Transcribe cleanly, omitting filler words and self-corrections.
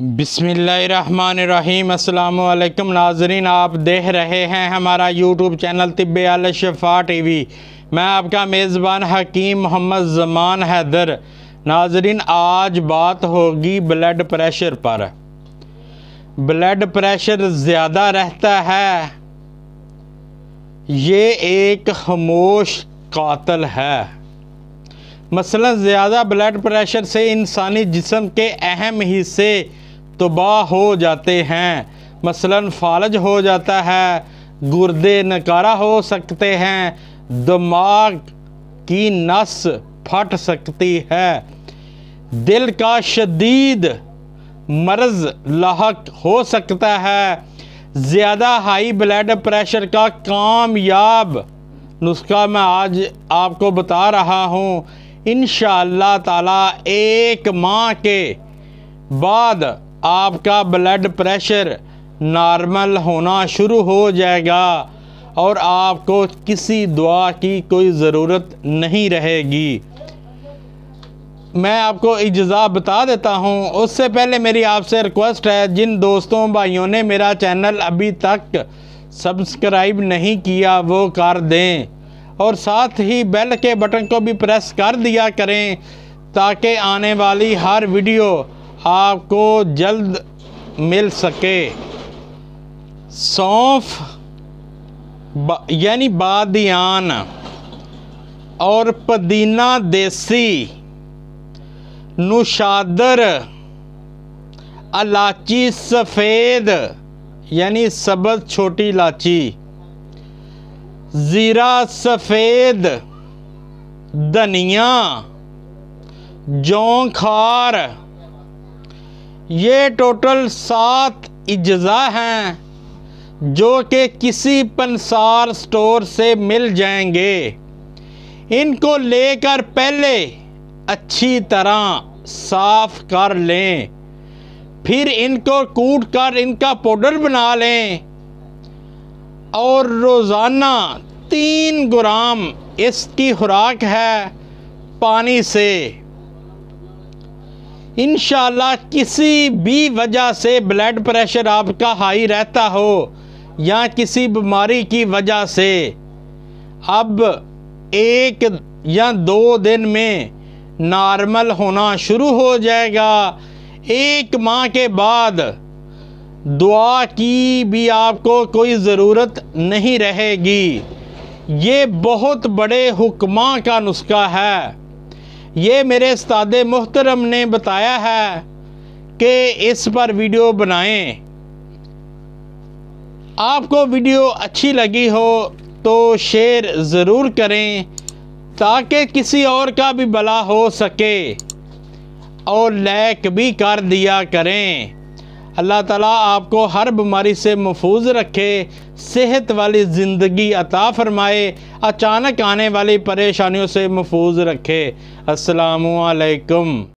بسم اللہ الرحمن الرحیم۔ السلام علیکم ناظرین، آپ دیکھ رہے ہیں ہمارا یوٹیوب چینل طب الشفا ٹی وی۔ میں آپ کا میزبان حکیم محمد زمان حیدر۔ ناظرین، آج بات ہوگی بلڈ پریشر پر۔ بلڈ پریشر زیادہ رہتا ہے، یہ ایک خاموش قاتل ہے۔ مثلا زیادہ بلڈ پریشر سے انسانی جسم کے اہم حصے تباہ ہو جاتے ہیں۔ مثلا فالج ہو جاتا ہے، گردے نکارہ ہو سکتے ہیں، دماغ کی نس پھٹ سکتی ہے، دل کا شدید مرض لاحق ہو سکتا ہے۔ زیادہ ہائی بلڈ پریشر کا کامیاب نسخہ میں آج آپ کو بتا رہا ہوں۔ انشاءاللہ تعالی 1 ماہ کے بعد آپ کا بلڈ پریشر نارمل ہونا شروع ہو جائے گا اور آپ کو کسی دعا کی کوئی ضرورت نہیں رہے گی۔ میں آپ کو اجزاء بتا دیتا ہوں، اس سے پہلے میری آپ سے ریکویسٹ ہے، جن دوستوں بھائیوں نے میرا چینل ابھی تک سبسکرائب نہیں کیا وہ کر دیں، اور ساتھ ہی بیل کے بٹن کو بھی پریس کر دیا کریں تاکہ آنے والی ہر ویڈیو آپ کو جلد مل سکے۔ سونف یعنی بادیان اور پودینہ دیسی، نوشادر، الائچی سفید یعنی سبز چھوٹی الائچی، زیرہ سفید، دھنیا، جون خار، یہ ٹوٹل 7 اجزاء ہیں جو کہ کسی پنسار سٹور سے مل جائیں گے۔ ان کو لے کر پہلے اچھی طرح صاف کر لیں، پھر ان کو کوٹ کر ان کا پاؤڈر بنا لیں اور روزانہ 3 گرام اس کی خوراک ہے پانی سے۔ انشاءاللہ کسی بھی وجہ سے بلڈ پریشر آپ کا ہائی رہتا ہو یا کسی بیماری کی وجہ سے، اب 1 یا 2 دن میں نارمل ہونا شروع ہو جائے گا۔ 1 ماہ کے بعد دعا کی بھی آپ کو کوئی ضرورت نہیں رہے گی۔ یہ بہت بڑے حکماں کا نسخہ ہے۔ یہ میرے استاد محترم نے بتایا ہے کہ اس پر ویڈیو بنائیں۔ آپ کو ویڈیو اچھی لگی ہو تو شیئر ضرور کریں تاکہ کسی اور کا بھی بھلا ہو سکے، اور لائک بھی کر دیا کریں۔ اللہ تعالیٰ آپ کو ہر بیماری سے محفوظ رکھے، صحت والی زندگی عطا فرمائے، اچانک آنے والی پریشانیوں سے محفوظ رکھے۔ السلام علیکم۔